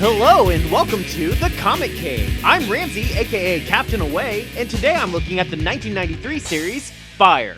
Hello and welcome to The Comic Cave. I'm Ramsey, aka Captain Away, and today I'm looking at the 1993 series, Fire.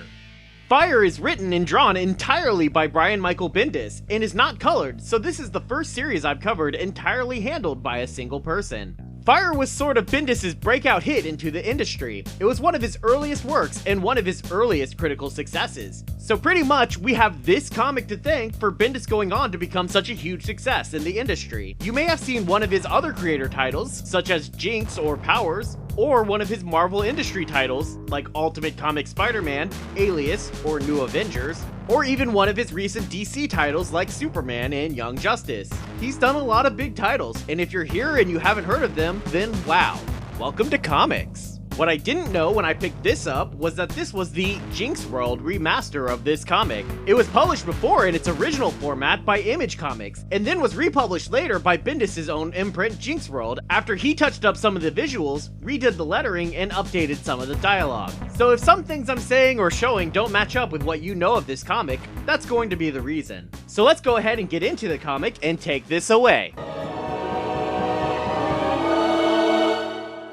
Fire is written and drawn entirely by Brian Michael Bendis, and is not colored, so this is the first series I've covered entirely handled by a single person. Fire was sort of Bendis' breakout hit into the industry. It was one of his earliest works and one of his earliest critical successes. So pretty much, we have this comic to thank for Bendis going on to become such a huge success in the industry. You may have seen one of his other creator titles, such as Jinx or Powers, or one of his Marvel industry titles, like Ultimate Comic Spider-Man, Alias, or New Avengers, or even one of his recent DC titles like Superman and Young Justice. He's done a lot of big titles, and if you're here and you haven't heard of them, then wow, welcome to comics. What I didn't know when I picked this up was that this was the Jinxworld remaster of this comic. It was published before in its original format by Image Comics, and then was republished later by Bendis' own imprint Jinxworld after he touched up some of the visuals, redid the lettering, and updated some of the dialogue. So if some things I'm saying or showing don't match up with what you know of this comic, that's going to be the reason. So let's go ahead and get into the comic and take this away.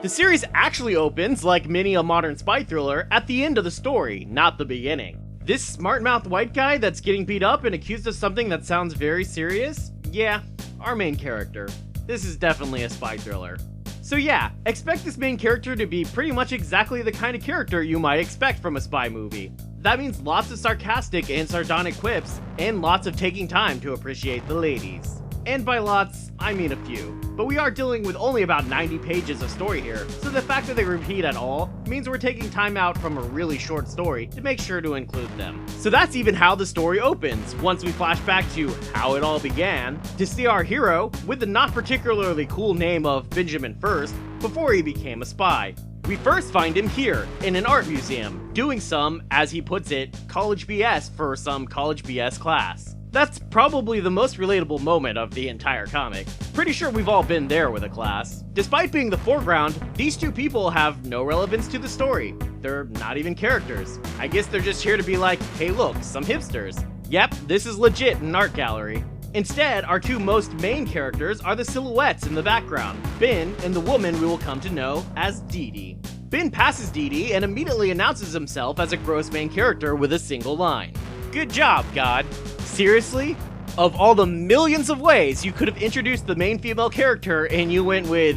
The series actually opens, like many a modern spy thriller, at the end of the story, not the beginning. This smart-mouthed white guy that's getting beat up and accused of something that sounds very serious? Yeah, our main character. This is definitely a spy thriller. So yeah, expect this main character to be pretty much exactly the kind of character you might expect from a spy movie. That means lots of sarcastic and sardonic quips, and lots of taking time to appreciate the ladies. And by lots, I mean a few. But we are dealing with only about 90 pages of story here, so the fact that they repeat at all means we're taking time out from a really short story to make sure to include them. So that's even how the story opens, once we flash back to how it all began, to see our hero, with the not particularly cool name of Benjamin First, before he became a spy. We first find him here, in an art museum, doing some, as he puts it, college BS for some college BS class. That's probably the most relatable moment of the entire comic. Pretty sure we've all been there with a class. Despite being the foreground, these two people have no relevance to the story. They're not even characters. I guess they're just here to be like, hey look, some hipsters. Yep, this is legit an art gallery. Instead, our two most main characters are the silhouettes in the background, Ben and the woman we will come to know as Dee Dee. Ben passes Dee Dee and immediately announces himself as a gross main character with a single line. Good job, God. Seriously? Of all the millions of ways you could have introduced the main female character and you went with,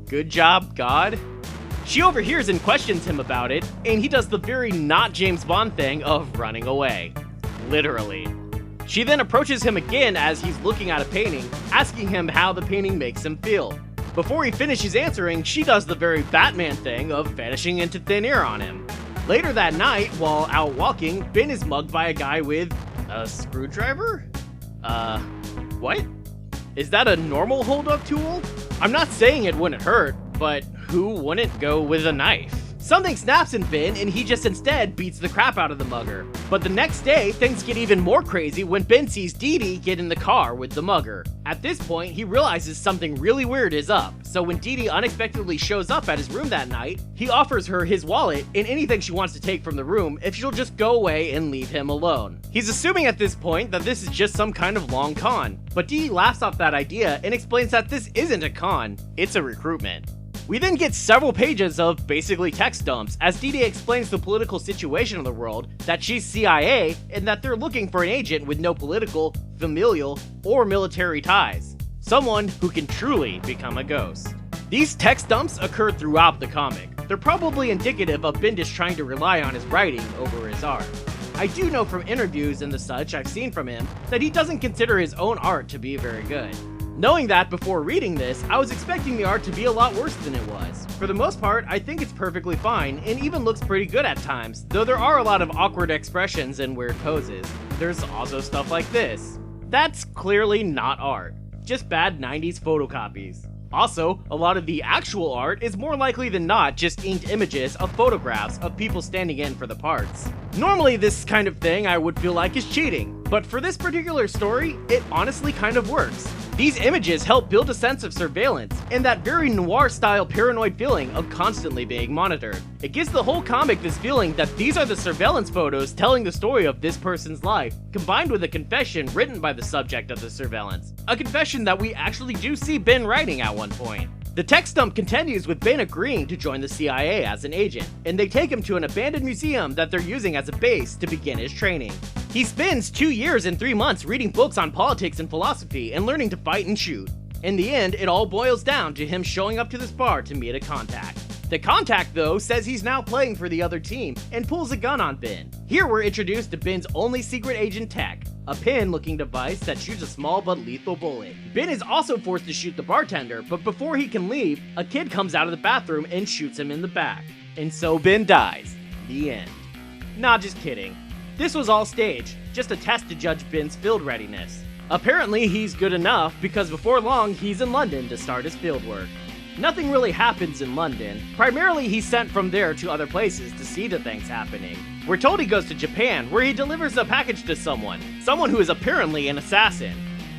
good job, God? She overhears and questions him about it, and he does the very not James Bond thing of running away. Literally. She then approaches him again as he's looking at a painting, asking him how the painting makes him feel. Before he finishes answering, she does the very Batman thing of vanishing into thin air on him. Later that night, while out walking, Ben is mugged by a guy with a screwdriver? What? Is that a normal hold-up tool? I'm not saying it wouldn't hurt, but who wouldn't go with a knife? Something snaps in Ben and he just instead beats the crap out of the mugger. But the next day, things get even more crazy when Ben sees Dee Dee get in the car with the mugger. At this point, he realizes something really weird is up, so when Dee Dee unexpectedly shows up at his room that night, he offers her his wallet and anything she wants to take from the room if she'll just go away and leave him alone. He's assuming at this point that this is just some kind of long con, but Dee Dee laughs off that idea and explains that this isn't a con, it's a recruitment. We then get several pages of basically text dumps as Dee Dee explains the political situation of the world, that she's CIA, and that they're looking for an agent with no political, familial, or military ties. Someone who can truly become a ghost. These text dumps occur throughout the comic. They're probably indicative of Bendis trying to rely on his writing over his art. I do know from interviews and the such I've seen from him that he doesn't consider his own art to be very good. Knowing that before reading this, I was expecting the art to be a lot worse than it was. For the most part, I think it's perfectly fine, and even looks pretty good at times, though there are a lot of awkward expressions and weird poses. There's also stuff like this. That's clearly not art, just bad 90s photocopies. Also, a lot of the actual art is more likely than not just inked images of photographs of people standing in for the parts. Normally this kind of thing I would feel like is cheating, but for this particular story, it honestly kind of works. These images help build a sense of surveillance, and that very noir-style paranoid feeling of constantly being monitored. It gives the whole comic this feeling that these are the surveillance photos telling the story of this person's life, combined with a confession written by the subject of the surveillance. A confession that we actually do see Ben writing at one point. The text dump continues with Ben agreeing to join the CIA as an agent, and they take him to an abandoned museum that they're using as a base to begin his training. He spends 2 years and 3 months reading books on politics and philosophy and learning to fight and shoot. In the end, it all boils down to him showing up to this bar to meet a contact. The contact, though, says he's now playing for the other team and pulls a gun on Ben. Here we're introduced to Ben's only secret agent tech, a pin-looking device that shoots a small but lethal bullet. Ben is also forced to shoot the bartender, but before he can leave, a kid comes out of the bathroom and shoots him in the back. And so Ben dies. The end. Nah, just kidding. This was all staged, just a test to judge Ben's field readiness. Apparently he's good enough because before long he's in London to start his field work. Nothing really happens in London. Primarily he's sent from there to other places to see the things happening. We're told he goes to Japan, where he delivers a package to someone who is apparently an assassin.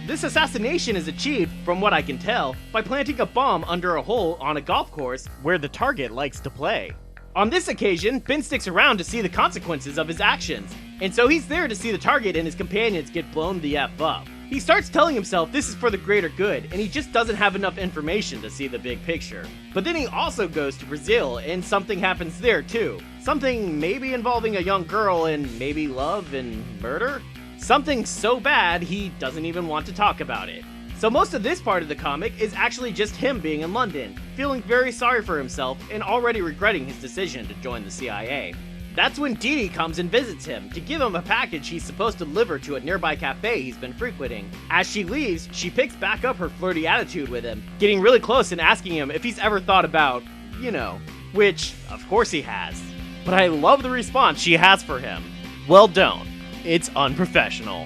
This assassination is achieved, from what I can tell, by planting a bomb under a hole on a golf course where the target likes to play. On this occasion, Ben sticks around to see the consequences of his actions, and so he's there to see the target and his companions get blown the F up. He starts telling himself this is for the greater good, and he just doesn't have enough information to see the big picture. But then he also goes to Brazil, and something happens there too. Something maybe involving a young girl and maybe love and murder? Something so bad he doesn't even want to talk about it. So most of this part of the comic is actually just him being in London, feeling very sorry for himself and already regretting his decision to join the CIA. That's when Dee Dee comes and visits him to give him a package he's supposed to deliver to a nearby cafe he's been frequenting. As she leaves, she picks back up her flirty attitude with him, getting really close and asking him if he's ever thought about, you know, which, of course he has. But I love the response she has for him. Well, don't. It's unprofessional.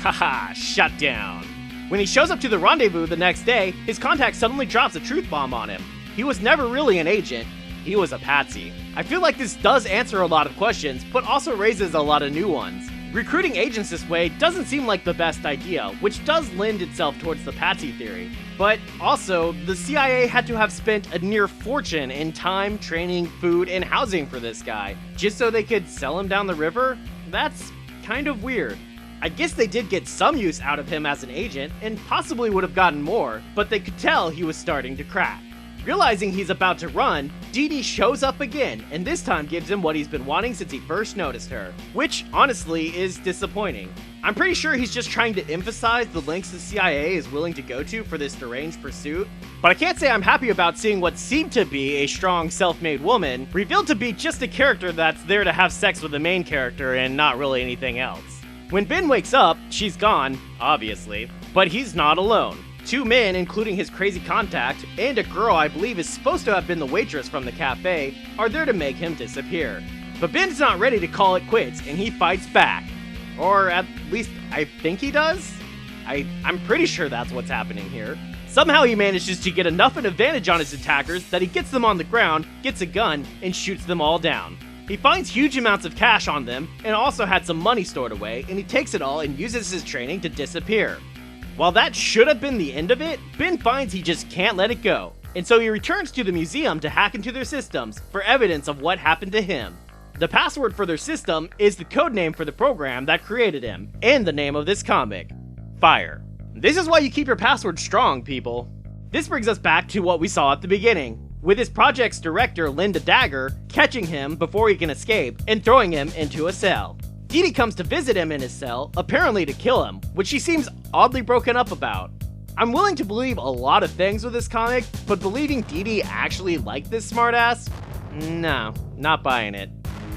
Haha, shut down. When he shows up to the rendezvous the next day, his contact suddenly drops a truth bomb on him. He was never really an agent. He was a patsy. I feel like this does answer a lot of questions, but also raises a lot of new ones. Recruiting agents this way doesn't seem like the best idea, which does lend itself towards the patsy theory. But also, the CIA had to have spent a near fortune in time, training, food, and housing for this guy, just so they could sell him down the river? That's kind of weird. I guess they did get some use out of him as an agent, and possibly would have gotten more, but they could tell he was starting to crack. Realizing he's about to run, Dee Dee shows up again, and this time gives him what he's been wanting since he first noticed her, which, honestly, is disappointing. I'm pretty sure he's just trying to emphasize the lengths the CIA is willing to go to for this deranged pursuit, but I can't say I'm happy about seeing what seemed to be a strong, self-made woman revealed to be just a character that's there to have sex with the main character and not really anything else. When Ben wakes up, she's gone, obviously, but he's not alone. 2 men, including his crazy contact, and a girl I believe is supposed to have been the waitress from the cafe, are there to make him disappear. But Ben's not ready to call it quits, and he fights back. Or at least, I think he does? I'm pretty sure that's what's happening here. Somehow he manages to get enough of an advantage on his attackers that he gets them on the ground, gets a gun, and shoots them all down. He finds huge amounts of cash on them, and also had some money stored away, and he takes it all and uses his training to disappear. While that should have been the end of it, Ben finds he just can't let it go, and so he returns to the museum to hack into their systems for evidence of what happened to him. The password for their system is the codename for the program that created him, and the name of this comic, Fire. This is why you keep your password strong, people. This brings us back to what we saw at the beginning, with his project's director, Linda Dagger, catching him before he can escape and throwing him into a cell. Dee Dee comes to visit him in his cell, apparently to kill him, which she seems oddly broken up about. I'm willing to believe a lot of things with this comic, but believing Dee Dee actually liked this smartass? No, not buying it.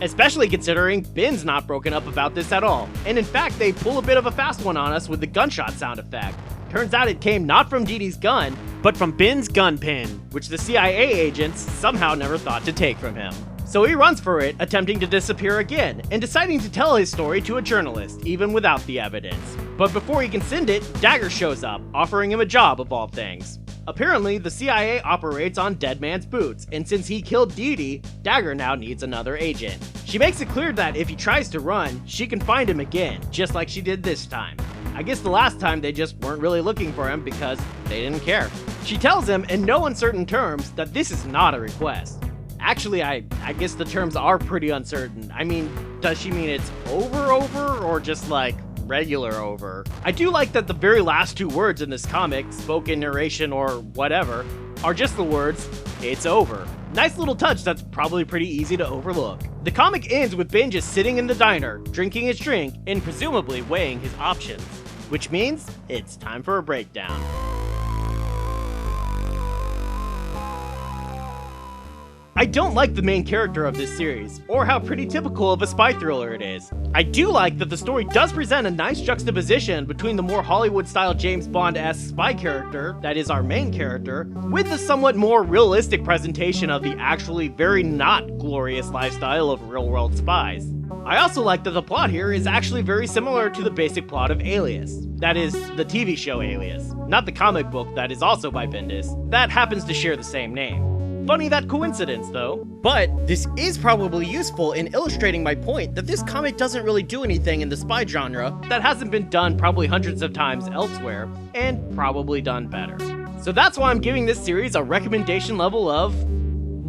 Especially considering Ben's not broken up about this at all, and in fact they pull a bit of a fast one on us with the gunshot sound effect. Turns out it came not from Dee Dee's gun, but from Ben's gun pin, which the CIA agents somehow never thought to take from him. So he runs for it, attempting to disappear again, and deciding to tell his story to a journalist, even without the evidence. But before he can send it, Dagger shows up, offering him a job of all things. Apparently, the CIA operates on Dead Man's boots, and since he killed Dee Dee, Dagger now needs another agent. She makes it clear that if he tries to run, she can find him again, just like she did this time. I guess the last time they just weren't really looking for him because they didn't care. She tells him in no uncertain terms that this is not a request. Actually, I guess the terms are pretty uncertain. I mean, does she mean it's over or just like regular over? I do like that the very last two words in this comic, spoken narration or whatever, are just the words, "It's over." Nice little touch that's probably pretty easy to overlook. The comic ends with Ben just sitting in the diner, drinking his drink, and presumably weighing his options. Which means it's time for a breakdown. I don't like the main character of this series, or how pretty typical of a spy thriller it is. I do like that the story does present a nice juxtaposition between the more Hollywood-style James Bond-esque spy character, that is our main character, with the somewhat more realistic presentation of the actually very not glorious lifestyle of real-world spies. I also like that the plot here is actually very similar to the basic plot of Alias. That is, the TV show Alias, not the comic book that is also by Bendis, that happens to share the same name. Funny that coincidence, though. But this is probably useful in illustrating my point that this comic doesn't really do anything in the spy genre that hasn't been done probably hundreds of times elsewhere, and probably done better. So that's why I'm giving this series a recommendation level of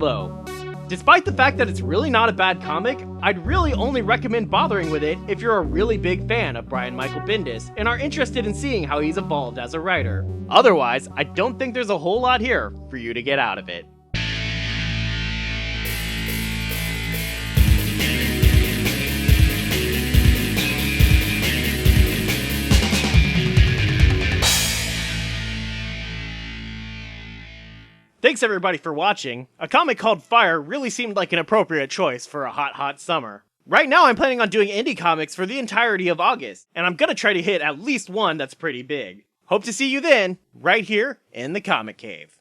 low. Despite the fact that it's really not a bad comic, I'd really only recommend bothering with it if you're a really big fan of Brian Michael Bendis and are interested in seeing how he's evolved as a writer. Otherwise, I don't think there's a whole lot here for you to get out of it. Thanks everybody for watching. A comic called Fire really seemed like an appropriate choice for a hot summer. Right now I'm planning on doing indie comics for the entirety of August, and I'm gonna try to hit at least one that's pretty big. Hope to see you then, right here in the Comic Cave.